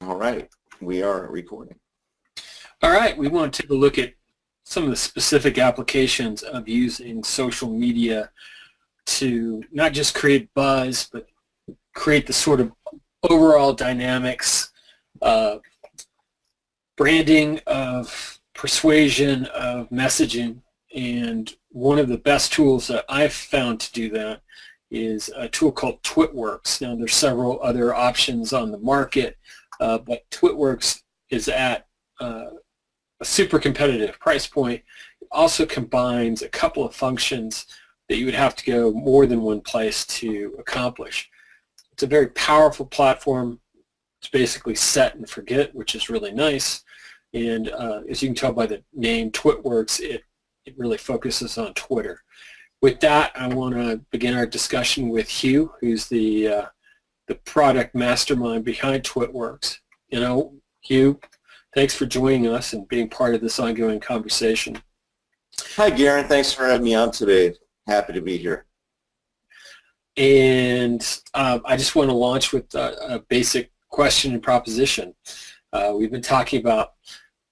All right, we are recording. All right, we want to take a look at some of the specific applications of using social media to not just create buzz, but create the sort of overall dynamics, branding, of persuasion, of messaging. And one of the best tools that I've found to do that is a tool called Twitworkz. Now, there's several other options on the market, but Twitworkz is at a super competitive price point. It also combines a couple of functions that you would have to go more than one place to accomplish. It's a very powerful platform. It's basically set and forget, which is really nice. And as you can tell by the name Twitworkz, it really focuses on Twitter. With that, I want to begin our discussion with Hugh, who's the product mastermind behind Twitworkz. You know, Hugh, thanks for joining us and being part of this ongoing conversation. Hi, Guerin. Thanks for having me on today. Happy to be here. And I just want to launch with a basic question and proposition. We've been talking about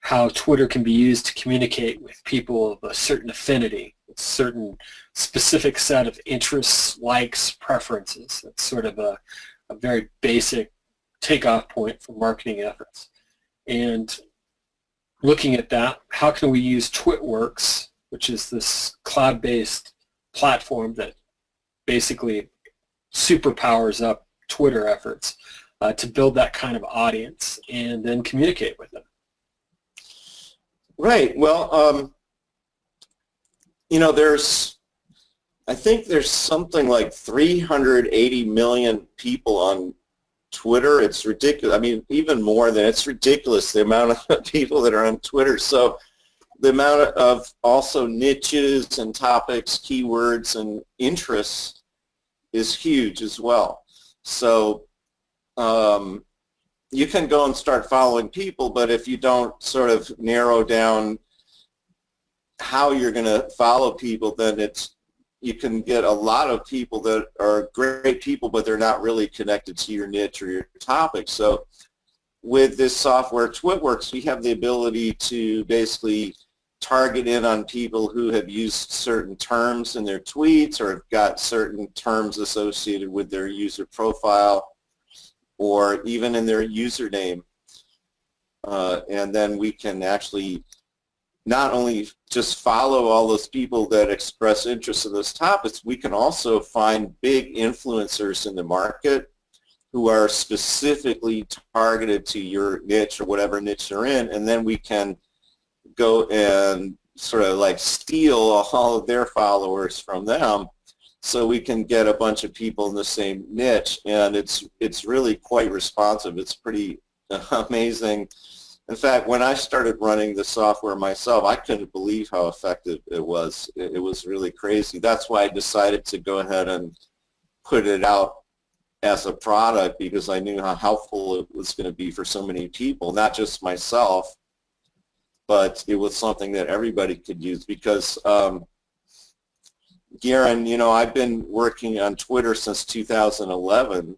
how Twitter can be used to communicate with people of a certain affinity, a certain specific set of interests, likes, preferences. That's sort of a very basic takeoff point for marketing efforts. And looking at that, how can we use Twitworkz, which is this cloud-based platform that basically superpowers up Twitter efforts, to build that kind of audience and then communicate with them? Right. Well, you know, I think there's something like 380 million people on Twitter. It's ridiculous. I mean, even more than, it's ridiculous the amount of people that are on Twitter. So the amount of also niches and topics, keywords, and interests is huge as well. So you can go and start following people, but if you don't sort of narrow down how you're going to follow people, then you can get a lot of people that are great people, but they're not really connected to your niche or your topic. So with this software, Twitworkz, we have the ability to basically target in on people who have used certain terms in their tweets or have got certain terms associated with their user profile or even in their username. And then we can actually not only just follow all those people that express interest in those topics, we can also find big influencers in the market who are specifically targeted to your niche or whatever niche you're in, and then we can go and sort of like steal all of their followers from them, so we can get a bunch of people in the same niche. And it's really quite responsive. It's pretty amazing. In fact, when I started running the software myself, I couldn't believe how effective it was. It was really crazy. That's why I decided to go ahead and put it out as a product, because I knew how helpful it was going to be for so many people, not just myself, but it was something that everybody could use. Because Guerin, you know, I've been working on Twitter since 2011,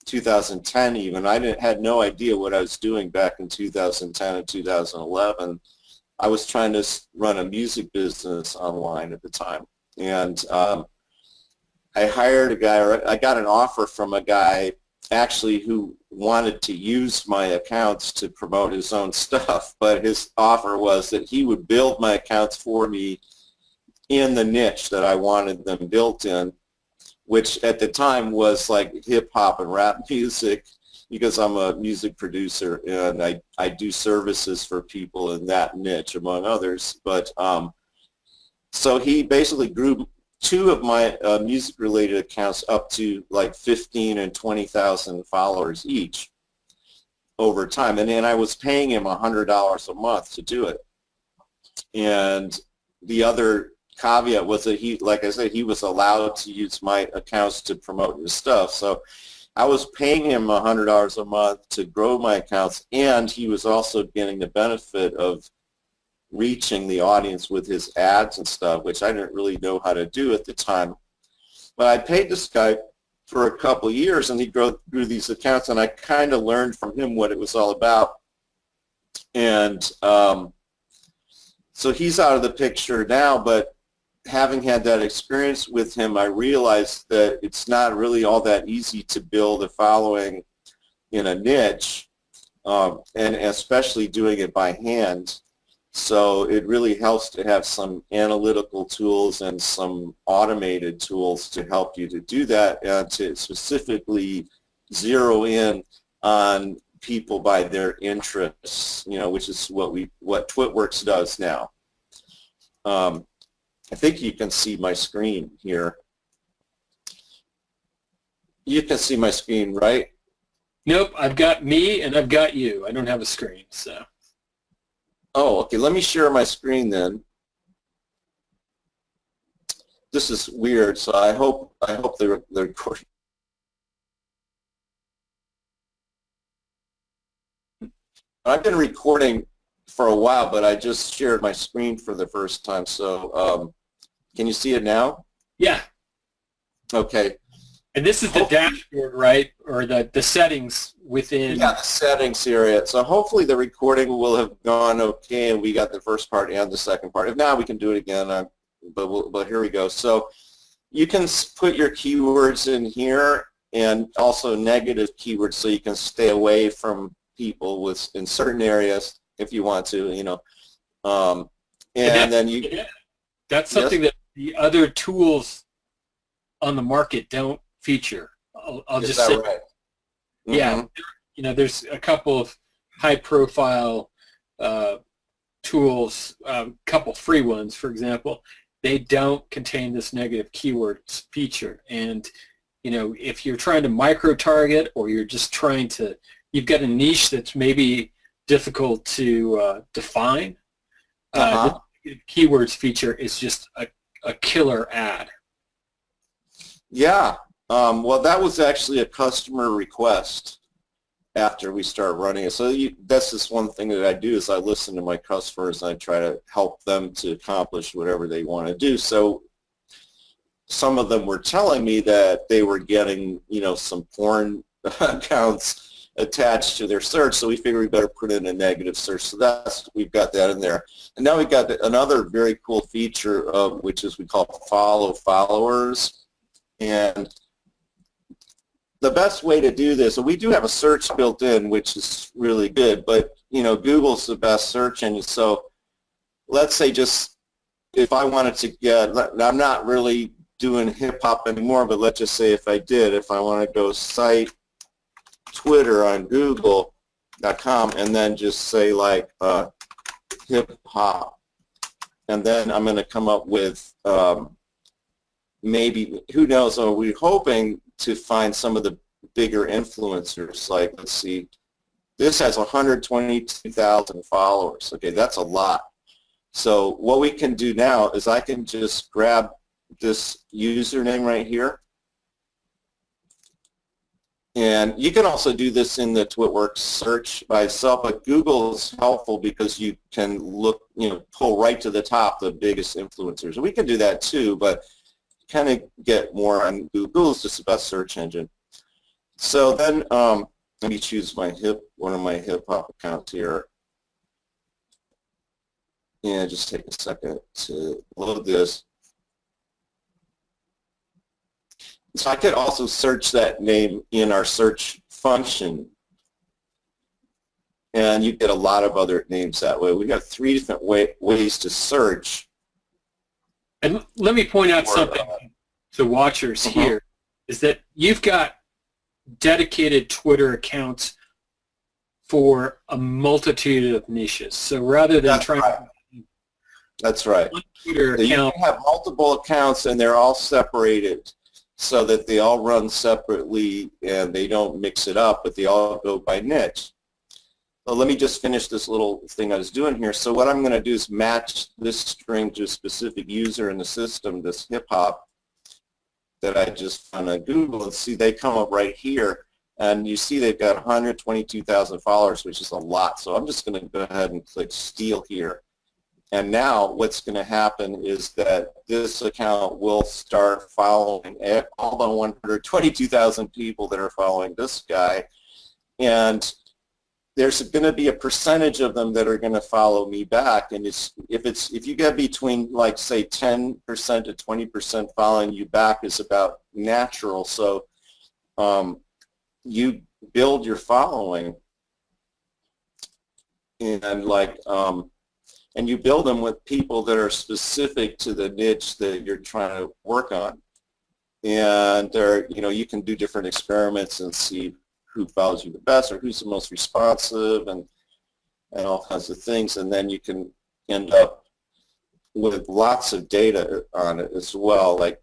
2010 even. I had no idea what I was doing back in 2010 and 2011. I was trying to run a music business online at the time. And I hired a guy, or I got an offer from a guy actually who wanted to use my accounts to promote his own stuff, but his offer was that he would build my accounts for me in the niche that I wanted them built in, which at the time was like hip-hop and rap music, because I'm a music producer and I do services for people in that niche, among others. But so he basically grew two of my music-related accounts up to like 15 and 20,000 followers each over time. And then I was paying him $100 a month to do it. And the other caveat was that he, like I said, he was allowed to use my accounts to promote his stuff. So I was paying him $100 a month to grow my accounts, and he was also getting the benefit of reaching the audience with his ads and stuff, which I didn't really know how to do at the time. But I paid this guy for a couple of years, and he grew these accounts, and I kind of learned from him what it was all about. And so he's out of the picture now, but having had that experience with him, I realized that it's not really all that easy to build a following in a niche, and especially doing it by hand. So it really helps to have some analytical tools and some automated tools to help you to do that, and to specifically zero in on people by their interests, which is what Twitworkz does now. I think you can see my screen here. You can see my screen, right? Nope, I've got me and I've got you. I don't have a screen, so. Oh, okay. Let me share my screen then. This is weird, so I hope the recording. I've been recording for a while, but I just shared my screen for the first time. So can you see it now? Yeah. Okay. And this is the dashboard, right? Or the settings within. Yeah, the settings area. So hopefully the recording will have gone okay, and we got the first part and the second part. If not, we can do it again. But here we go. So you can put your keywords in here, and also negative keywords, so you can stay away from people in certain areas if you want to, and then you. Yeah, that's something that the other tools on the market don't feature. I'll just say, right? Yeah, there's a couple of high-profile tools, a couple free ones, for example. They don't contain this negative keywords feature, and if you're trying to micro-target, or you're just trying to, you've got a niche that's maybe difficult to define. The keywords feature is just a killer ad. Yeah. Well, that was actually a customer request after we start running it. So that's just one thing that I do, is I listen to my customers and I try to help them to accomplish whatever they want to do. So some of them were telling me that they were getting, some porn accounts attached to their search, so we figured we better put in a negative search. So we've got that in there. And now we've got another very cool feature, which is we call follow followers. And the best way to do this, and we do have a search built in, which is really good, but Google's the best search engine. So let's say just if I wanted to get, I'm not really doing hip hop anymore, but let's just say if I want to go cite Twitter on Google.com, and then just say like hip hop, and then I'm going to come up with maybe, who knows, are we hoping to find some of the bigger influencers? Like, let's see, this has 122,000 followers. Okay, that's a lot. So what we can do now is I can just grab this username right here. And you can also do this in the Twitworkz search by itself, but Google is helpful because you can look, pull right to the top the biggest influencers. We can do that too, but kind of get more on Google. Is just the best search engine. So then let me choose one of my hip hop accounts here. Yeah, just take a second to load this. So I could also search that name in our search function, and you get a lot of other names that way. We got 3 different ways to search. And let me point out something to watchers here, is that you've got dedicated Twitter accounts for a multitude of niches. So rather than That's right. one Twitter account, you can have multiple accounts, and they're all separated so that they all run separately and they don't mix it up, but they all go by niche. So let me just finish this little thing I was doing here. So what I'm going to do is match this string to a specific user in the system, this hip hop that I just found on Google, and see they come up right here, and you see they've got 122,000 followers, which is a lot. So I'm just going to go ahead and click steal here, And now what's going to happen is that this account will start following all the 122,000 people that are following this guy. And there's going to be a percentage of them that are going to follow me back. And if you get between, like, say 10% to 20% following you back is about natural. So you build your following, and and you build them with people that are specific to the niche that you're trying to work on. And you can do different experiments and see who follows you the best or who's the most responsive and all kinds of things. And then you can end up with lots of data on it as well. Like,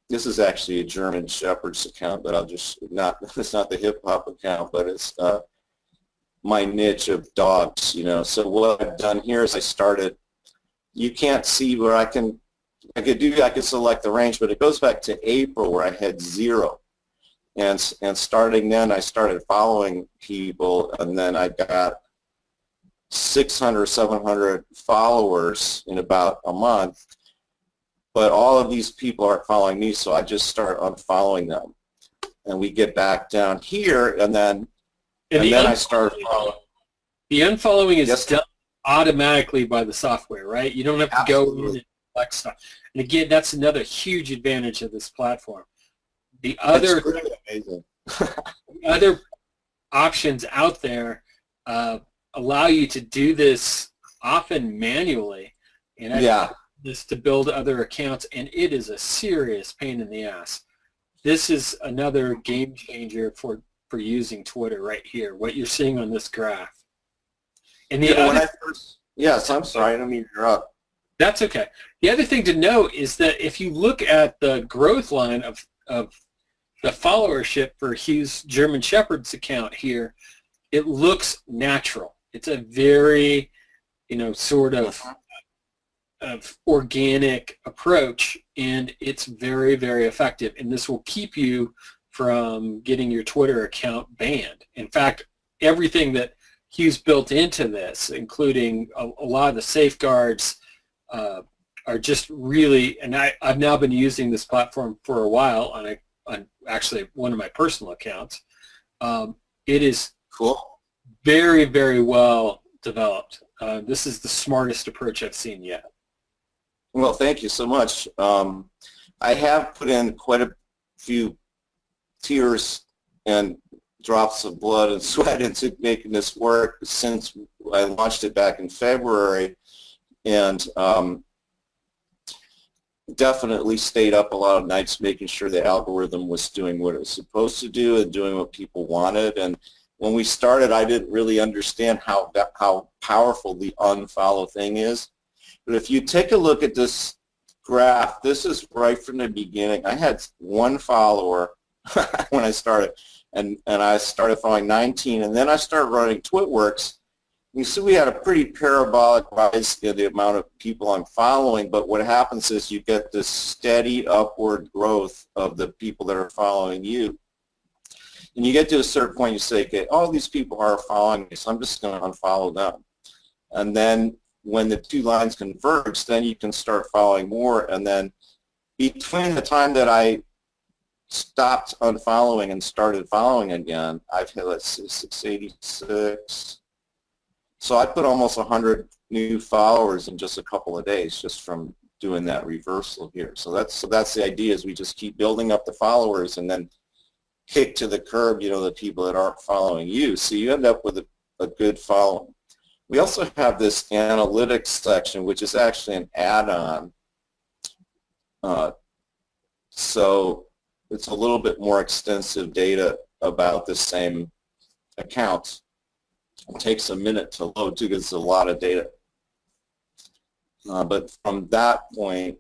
this is actually a German Shepherd's account, but it's not the hip hop account, but it's my niche of dogs, So what I've done here is you can't see where I could select the range, but it goes back to April where I had 0. And starting then, I started following people, and then I got 600, 700 followers in about a month. But all of these people aren't following me, so I just start unfollowing them. And we get back down here, and then I start following. The unfollowing is done automatically by the software, right? You don't have to go in and select stuff. And again, that's another huge advantage of this platform. The other other options out there allow you to do this often manually, and this to build other accounts, and it is a serious pain in the ass. This is another game changer for using Twitter right here, what you're seeing on this graph. And yes, I'm sorry, I don't mean to interrupt. That's okay. The other thing to note is that if you look at the growth line of the followership for Hugh's German Shepherd's account here, it looks natural. It's a very, sort of organic approach, and it's very, very effective. And this will keep you from getting your Twitter account banned. In fact, everything that Hugh's built into this, including a lot of the safeguards, are just really, and I've now been using this platform for a while on actually one of my personal accounts. It is cool, very, very well developed. This is the smartest approach I've seen yet. Well, thank you so much. I have put in quite a few tears and drops of blood and sweat into making this work since I launched it back in February, and definitely stayed up a lot of nights making sure the algorithm was doing what it was supposed to do and doing what people wanted. And when we started, I didn't really understand how powerful the unfollow thing is. But if you take a look at this graph, this is right from the beginning. I had 1 follower when I started, and I started following 19, and then I started running Twitworkz. You see we had a pretty parabolic rise in the amount of people I'm following, but what happens is you get this steady upward growth of the people that are following you. And you get to a certain point, you say, okay, all these people are following me, so I'm just going to unfollow them. And then when the two lines converge, then you can start following more. And then between the time that I stopped unfollowing and started following again, I've hit, let's see, 686. So I put almost 100 new followers in just a couple of days just from doing that reversal here. So that's the idea, is we just keep building up the followers and then kick to the curb, the people that aren't following you. So you end up with a good following. We also have this analytics section, which is actually an add-on. So it's a little bit more extensive data about the same accounts. It takes a minute to load too, because it's a lot of data. But from that point,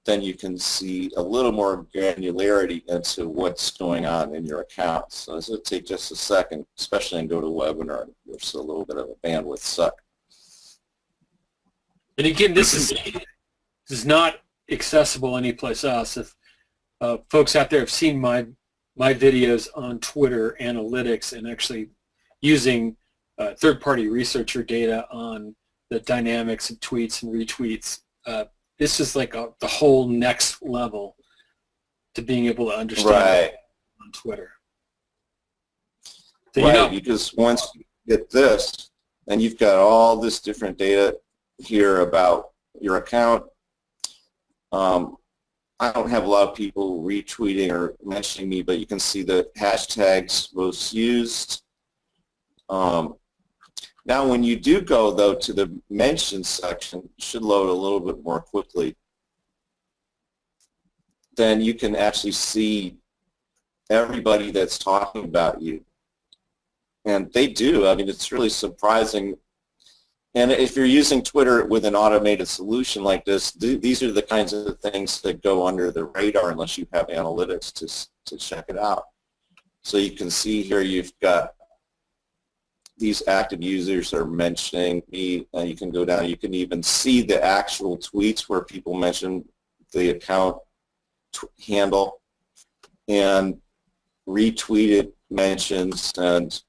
then you can see a little more granularity into what's going on in your account. So this will take just a second, especially in GoToWebinar. There's a little bit of a bandwidth suck. And again, this is not accessible anyplace else. If folks out there have seen my videos on Twitter analytics and actually using third-party researcher data on the dynamics of tweets and retweets. This is like the whole next level to being able to understand on Twitter. So, right, because once you get this, then you've got all this different data here about your account. I don't have a lot of people retweeting or mentioning me, but you can see the hashtags most used. Now when you do go, though, to the mentions section, it should load a little bit more quickly. Then you can actually see everybody that's talking about you. And they do. I mean, it's really surprising. And if you're using Twitter with an automated solution like this, these are the kinds of things that go under the radar unless you have analytics to check it out. So you can see here you've got these active users are mentioning me. You can go down. You can even see the actual tweets where people mention the account handle and retweeted mentions, and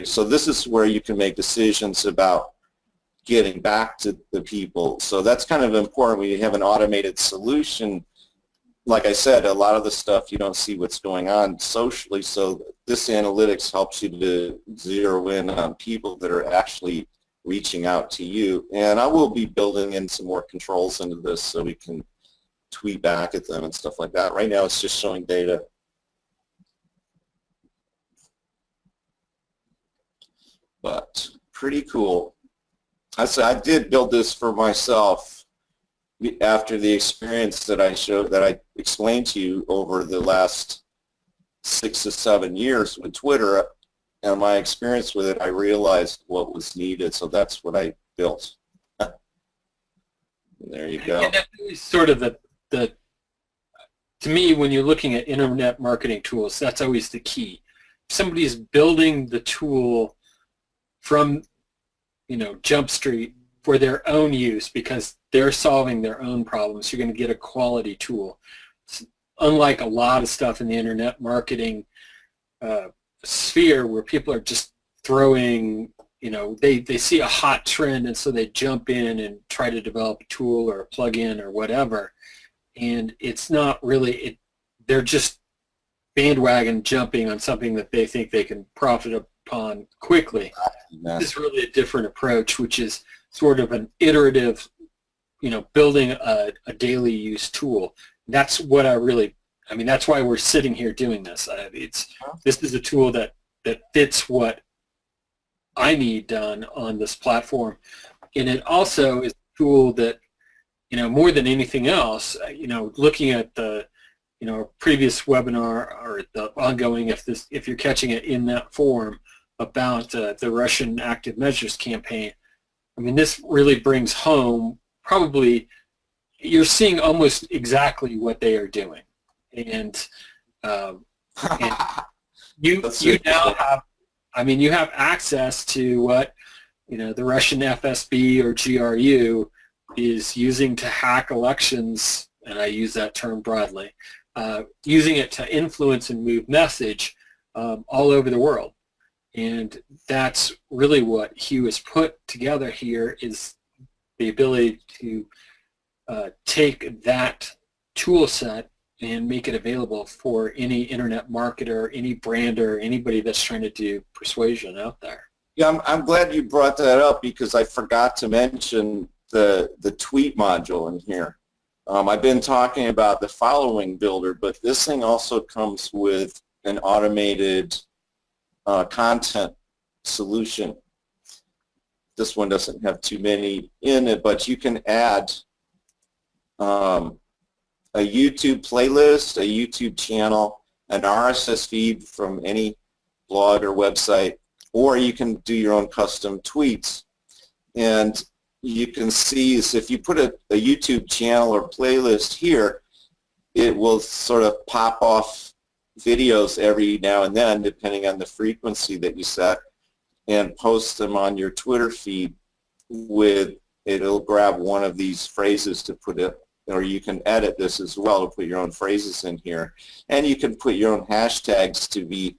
so this is where you can make decisions about getting back to the people. So that's kind of important when you have an automated solution. Like I said, a lot of the stuff you don't see what's going on socially, so this analytics helps you to zero in on people that are actually reaching out to you. And I will be building in some more controls into this so we can tweet back at them and stuff like that. Right now it's just showing data. But pretty cool. I did build this for myself after the experience that I explained to you over the last 6 to 7 years with Twitter, and my experience with it, I realized what was needed, so that's what I built. There you go. And that's sort of the to me, when you're looking at internet marketing tools, that's always the key. If somebody's building the tool from, Jump Street for their own use because they're solving their own problems, you're going to get a quality tool. Unlike a lot of stuff in the internet marketing sphere where people are just throwing, they see a hot trend and so they jump in and try to develop a tool or a plugin or whatever. And it's not really, they're just bandwagon jumping on something that they think they can profit upon quickly. This is really a different approach, which is sort of an iterative, building a daily use tool. That's what that's why we're sitting here doing this. This is a tool that fits what I need done on this platform. And it also is a tool that, more than anything else, looking at the, previous webinar or the ongoing, if you're catching it in that form about the Russian active measures campaign, this really brings home probably, you're seeing almost exactly what they are doing. And you now have, you have access to what, the Russian FSB or GRU is using to hack elections, and I use that term broadly, using it to influence and move message all over the world. And that's really what Hugh has put together here, is the ability to take that tool set and make it available for any internet marketer, any brander, anybody that's trying to do persuasion out there. Yeah, I'm glad you brought that up because I forgot to mention the tweet module in here. I've been talking about the following builder, but this thing also comes with an automated content solution. This one doesn't have too many in it, but you can add a YouTube playlist, a YouTube channel, an RSS feed from any blog or website, or you can do your own custom tweets. And you can see is if you put a YouTube channel or playlist here, it will sort of pop off videos every now and then, depending on the frequency that you set, and post them on your Twitter feed it'll grab one of these phrases to put it, or you can edit this as well to put your own phrases in here. And you can put your own hashtags to be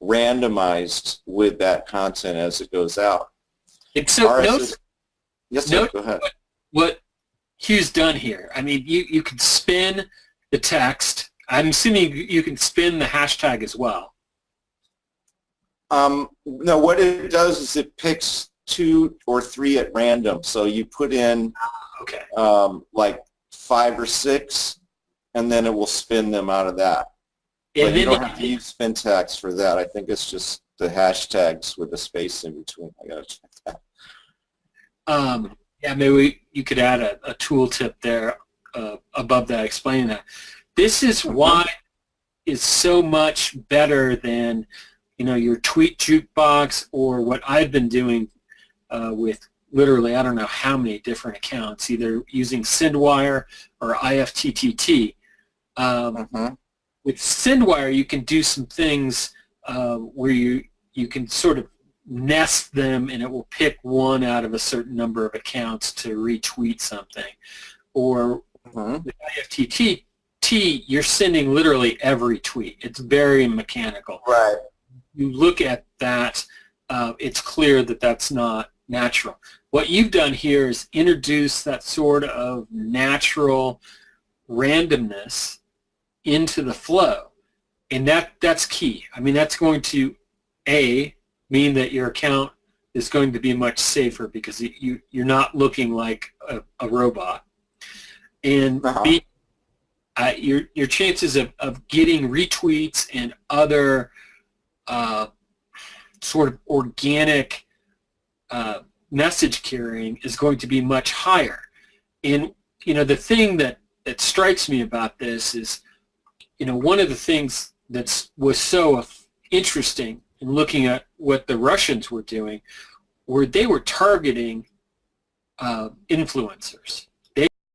randomized with that content as it goes out. And so RSS. Yes, sir. Go ahead. What Hugh's done here. I mean, you can spin the text. I'm assuming you can spin the hashtag as well. No, what it does is it picks 2 or 3 at random. So you put in Okay. like 5 or 6, and then it will spin them out of that. And But then you don't have to use syntax for that. I think it's just the hashtags with the space in between. I gotta check that. Yeah, maybe you could add a tooltip there above that explaining that. This is why it's so much better than, you know, your tweet jukebox or what I've been doing with literally I don't know how many different accounts, either using SendWire or IFTTT. With SendWire, you can do some things where you can sort of nest them, and it will pick one out of a certain number of accounts to retweet something. Or with IFTTT, you're sending literally every tweet. It's very mechanical. Right. You look at that, it's clear that that's not natural. What you've done here is introduce that sort of natural randomness into the flow, and that's key. I mean, that's going to mean that your account is going to be much safer because you're not looking like a robot, and B, your chances of getting retweets and other sort of organic message carrying is going to be much higher. And you know, the thing that strikes me about this is, you know, one of the things that was so interesting in looking at what the Russians were doing, were they were targeting influencers.